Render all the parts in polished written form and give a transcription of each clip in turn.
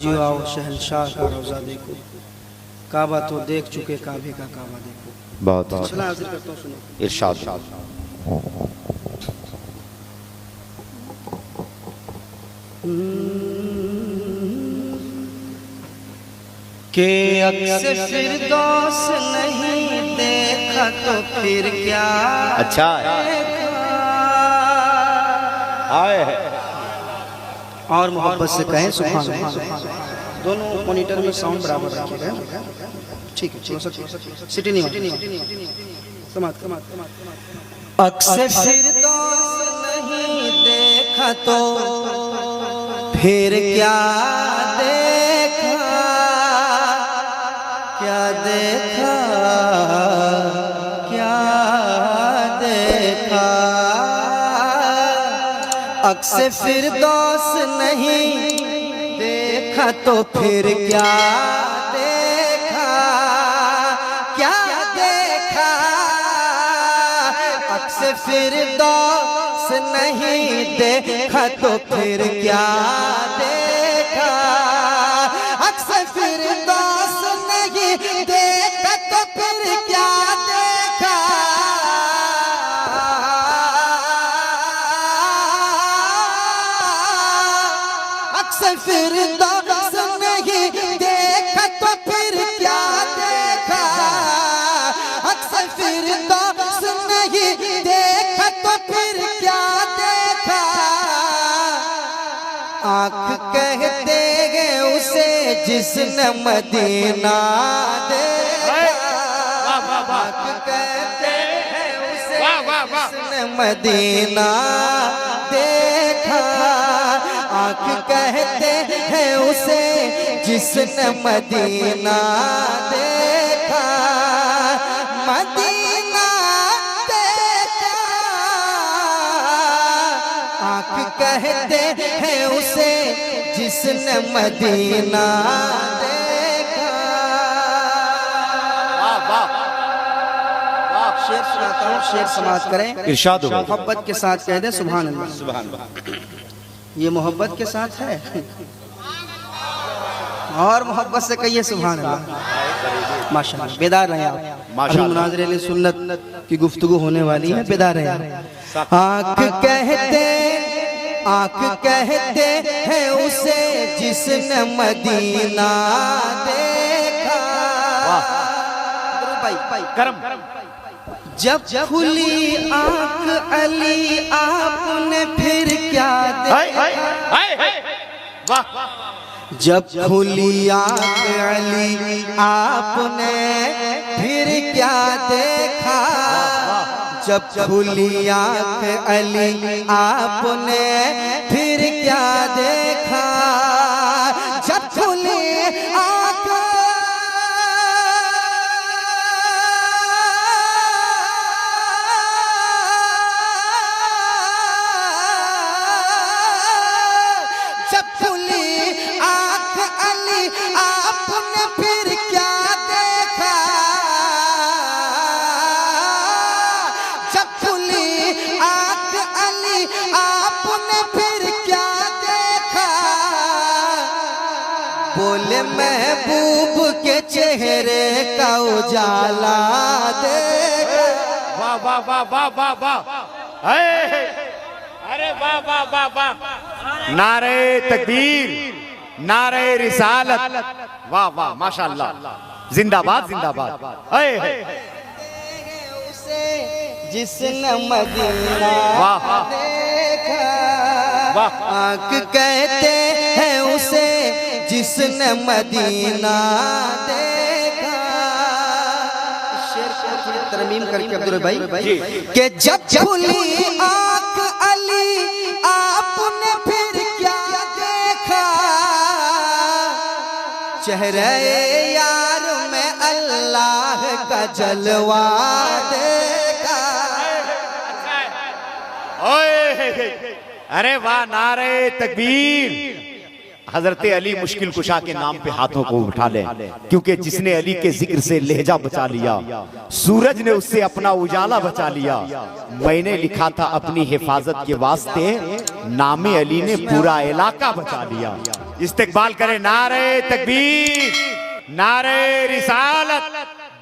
जो आओ शहंशाह का रोज़ा देखो, काबा तो देख चुके, काबे का काबा देखो। बहुत चला हाजिर करता हूँ, सुनो। इरशाद। के अक्स फिरदौस नहीं देखा तो फिर क्या अच्छा आए है। और मोहब्बत से कहें सुभान अल्लाह। दोनों मॉनिटर में साउंड बराबर रखिएगा। ठीक है, सिटी नहीं समाप्त। अक्स फिरदौस नहीं देखा तो फिर क्या देखा, क्या देखा, क्या देखा। अक्स फिरदौस नहीं देखा तो फिर क्या देखा, क्या देखा। अक्स फिरदौस नहीं देखा तो फिर क्या देखा। अक्स फिरदौस नहीं देखा तो फिर क्या देखा। अक्स फिरदौस नहीं देखा तो फिर क्या देखा। अक्स फिरदौस नहीं देखा तो फिर क्या देखा। आँख कहते हैं उसे जिसने मदीना देखा। आँख कहते हैं उसे जिसने मदीना देखा। आँख कहते हैं उसे जिसने मदीना देखा। मदीना देखा। आँख कहते हैं उसे जिसने मदीना देखा। शेर सुनाता हूँ, शेर समाप्त करें। इरशाद हो। मोहब्बत के साथ कह दे सुभान अल्लाह। सुभान अल्लाह। ये मोहब्बत के साथ है और मोहब्बत से कहिए सुभान अल्लाह। माशाअल्लाह, बेदार रहे आप। माशाअल्लाह। मुनाज़रे अहले सुन्नत की गुफ्तगू होने वाली है, बेदार रहे आप। आँख कहते हैं उसे जिसने मदीना देखा। करम जब खुली आँख अली आपने फिर क्या देखा। जब खुली आँख अली आपने फिर क्या देखा। जब खुली आँख अली आपने फिर क्या देखा। जब खुली आँख आपने फिर क्या देखा। जब खुली आँख अली आपने फिर क्या देखा। बोले महबूब के चेहरे का उजाला देखा। वाह वाह वाह वाह वाह वाह। अरे वाह वाह वाह वाह। नारे तकबीर, नारे रिसालत, वाह वाह माशाअल्लाह। जिंदाबाद जिंदाबाद। जिसने मदीना देखा। वाह। आँख कहते हैं उसे जिसने मदीना देखा। शेर को थोड़ी तरमीम करके अब्दुल भाई कि जब खुली आँख अली आपने फिर क्या देखा। चेहरे यार में अल्लाह का जलवा देखा। अरे वाह, नारे तकबीर। हजरत अली मुश्किल कुशा के नाम पे हाथों को उठा ले, क्योंकि जिसने अली के जिक्र से लहजा बचा लिया, सूरज ने उससे अपना उजाला बचा लिया। मैंने लिखा था अपनी हिफाजत के वास्ते, नामे अली ने पूरा इलाका बचा लिया। इस्तेकबाल करें। नारे तकबीर, नारे रिसालत,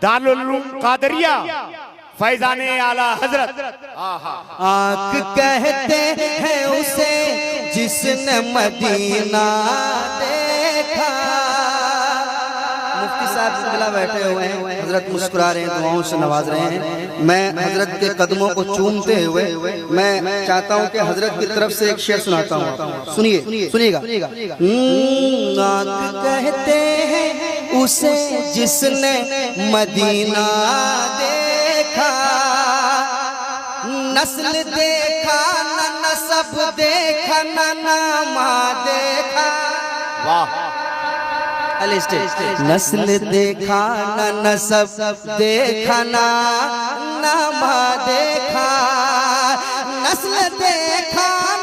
दारुल उलूम कादरिया, फैजाने आला हजरत। आँख कहते हैं उसे जिसने मदीना देखा। मुफ्ती साहब सिलसिला बैठे हुए हैं, हजरत मुस्कुरा रहे हैं, दुआओं से नवाज रहे हैं। मैं हजरत के कदमों को चूमते हुए मैं चाहता हूं कि हजरत की तरफ से एक शेर सुनाता हूं। सुनिए, सुनिएगा। आँख कहते हैं उसे जिसने मदीना देखा, नस्ल देखा न नसब देखा न नामा देखा। वाह। नस्ल देखा न नसब देखा न नामा देखा, नस्ल देखा न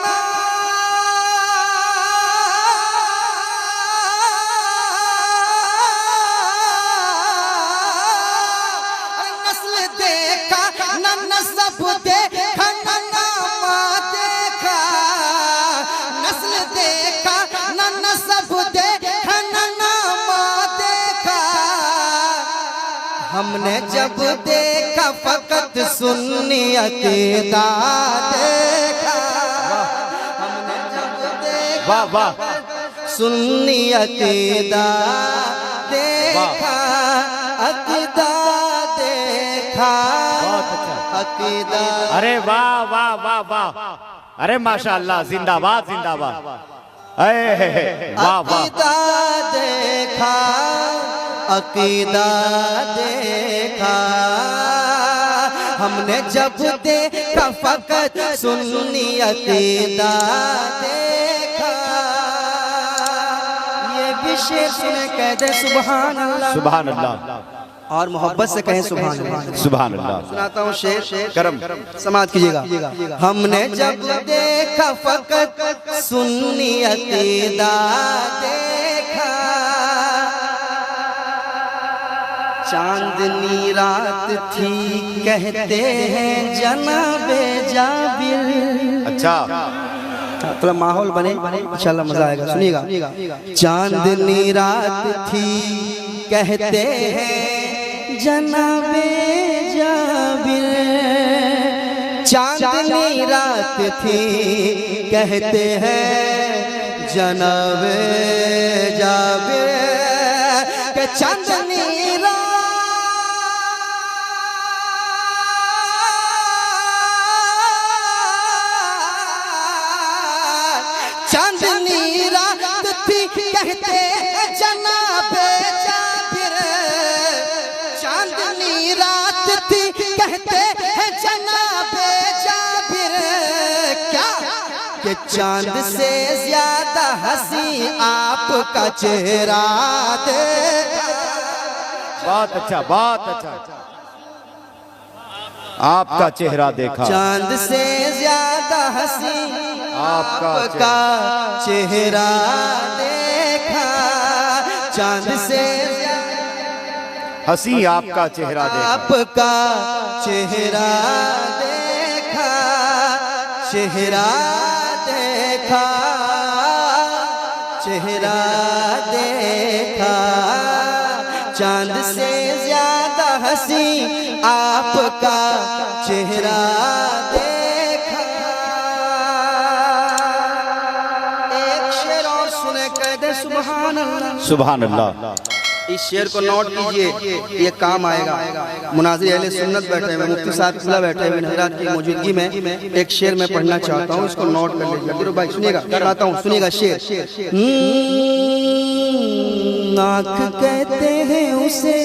नस्ल देखा न नसब देखा न नामा देखा, नस्ल देखा न नसब देखा न नामा देखा। हमने जब देखा फकत सुन्नी अकीदा देखा, हमने जब देखा वाह वाह। सुन्नी अकीदा देखा, अकीदा देखा, अकीदा। अरे वाह वाह वाह वाह। अरे माशाअल्लाह, जिंदाबाद जिंदाबाद। वाह वाह। अकीदा देखा, अकीदा देखा। हमने जब देखा फकत सुन्नी अकीदा देखा। ये भी शेर सुने कह दे सुभान अल्लाह, सुभान अल्लाह, और मोहब्बत से कहें सुभान अल्लाह। सुभान अल्लाह। सुनाता हूँ शेर, करम समाज कीजिएगा। हमने जब देखा फकत सुन्नी अकीदा देखा, चांदनी रात थी कहते हैं जनाबे जाबिर। अच्छा, थोड़ा माहौल बने, इंशाल्लाह मजा आएगा। सुनिएगा। चांदनी रात थी कहते हैं जनाबे जाबिर, चांदनी रात थी कहते हैं जनाबे जाबिर, के चांदनी चांदनी रात थी कहते जनाबे जाबिर, चांदनी रात थी कहते जनाबे जाबिर। क्या कि चांद से ज्यादा हंसी आपका चेहरा देखा। बहुत अच्छा, बहुत अच्छा। आपका चेहरा देखा, चांद से ज्यादा हंसी आपका चेहरा देखा, चांद से हंसी आपका चेहरा देखा, आपका चेहरा देखा, चेहरा देखा, चेहरा देखा। चांद से ज्यादा हंसी आपका चेहरा देखा। एक शेर और सुने कह दे सुभान अल्लाह, सुभान अल्लाह। इस शेर को नोट कीजिए, ये काम आएगा। मुनाजिर अहले सुन्नत बैठे हुए, मुफ्ती साहब खुला बैठे हुए हजरात की मौजूदगी में एक शेर मैं पढ़ना चाहता हूँ, इसको नोट कर लीजिए। गुरु भाई सुनिएगा, कराता हूँ, सुनिएगा शेर। आँख कहते हैं उसे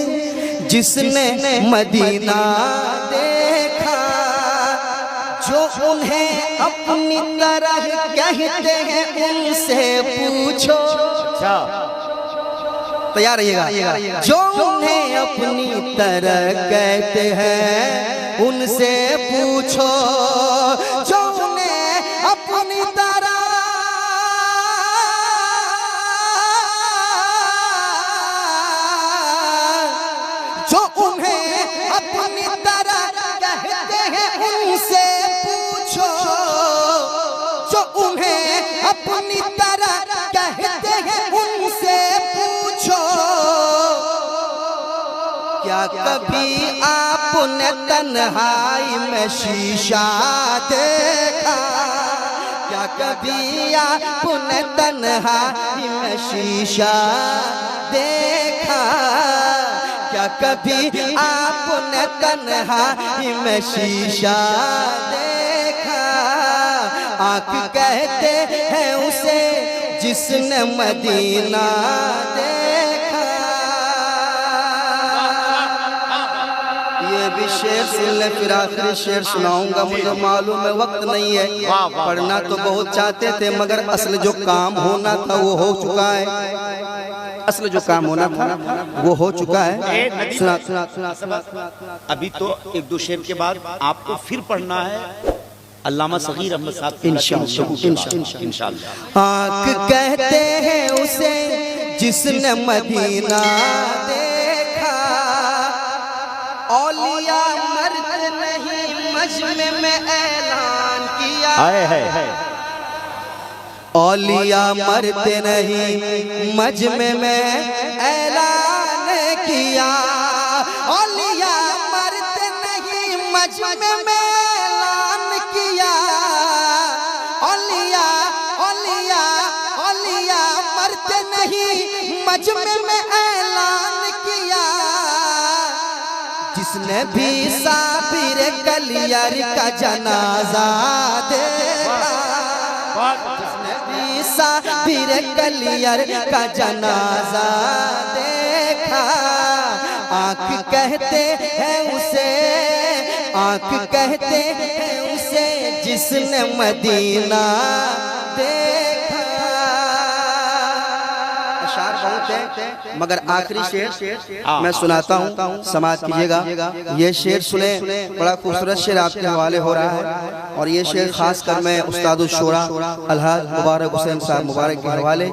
जिसने मदीना देखा, जो उन्हें अपनी तरह कहते हैं उनसे पूछो। अच्छा, तैयार रहिएगा। जो उन्हें अपनी तरह कहते हैं उनसे पूछो, जो उन्हें अपनी तरह जो उन्हें अपनी तरह कहते हैं उनसे पूछो, जो उन्हें अपनी तरह कहते हैं क्या कभी आपने तन्हाई में शीशा देखा? क्या कभी आपने तन्हाई में शीशा देखा? क्या कभी आपने तन्हाई में शीशा देखा? आँख कहते हैं उसे जिसने मदीना देखा। ये भी शेर सुन ले, फिर आखिरी शेर सुनाऊंगा। मुझे मालूम है वक्त नहीं है, पढ़ना तो बहुत चाहते थे मगर असल जो काम होना था वो हो चुका है। असल जो काम होना था वो हो चुका है। सुना सुना सुना सुना। अभी तो एक दो शेर के बाद आपको फिर पढ़ना है अल्लामा सगीर अहमद साहब इंशाअल्लाह। आँख कहते हैं उसे जिसने मदीना देखा, औलिया मरते नहीं मजमे में ऐलान किया। औलिया मरते नहीं मजमे में ऐलान किया। औलिया मरते नहीं मजमे में ऐलान किया। औलिया औलिया औलिया मरते नहीं मजमे में ऐलान किया। जिसने भी साबिर कलियर का जनाजा देखा, साबिर कलियर का जनाजा देखा। आँख कहते हैं उसे, आँख कहते हैं उसे जिसने मदीना देखा। अशार बहुत है मगर आखिरी शेर मैं सुनाता हूँ, समाज कीजिएगा। ये शेर सुने, बड़ा खूबसूरत शेर आपके हवाले हो रहा है। और ये शेर खास कर मैं उस्ताद शुरा अलहाज मुबारक हुसैन साहब मुबारक के हवाले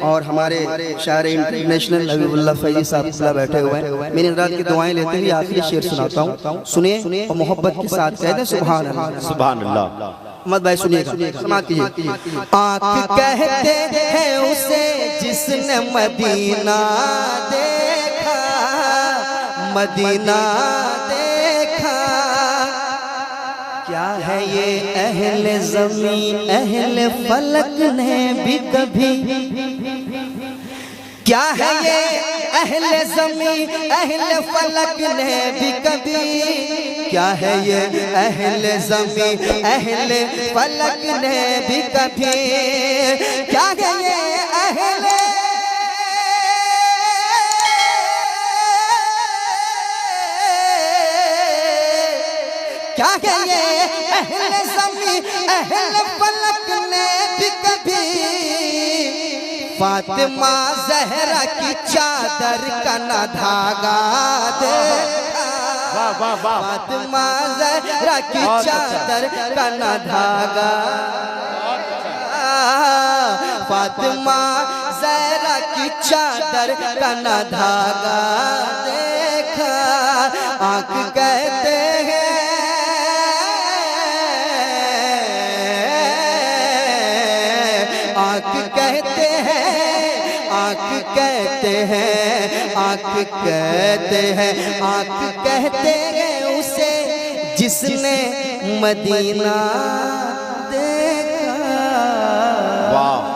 और हमारे शायर इंटरनेशनल हबीबुल्लाह फैजी साहब बैठे हुए हैं, मेरी रात की दुआएं लेते हुए आखिरी शेर सुनाता हूँ। सुनिए और मोहब्बत के साथ कह दें सुभान अल्लाह। सुभान अल्लाह। मत भाई सुनिएगा, समाज कीजिए। आँख कहते हैं उसे जिसने मदीना देखा, मदीना देखा। क्या है ये अहले ज़मीं अहले फलक ने भी कभी, क्या है ये अहले ज़मीं अहले फलक ने भी कभी, क्या है ये अहले ज़मीं अहले फलक ने भी कभी, क्या है ये अहले क्या है ये अहले ज़मीं अहले फलक ने भी कभी फातिमा ज़हरा की चादर का न धागा देखा। फातिमा ज़हरा की चादर का न धागा, फातिमा ज़हरा की चादर का न धागा देखा। आँख कहते हैं, आँख कहते हैं, आँख कहते हैं, आँख कहते हैं, आँख कहते हैं उसे जिसने मदीना देखा। वाह।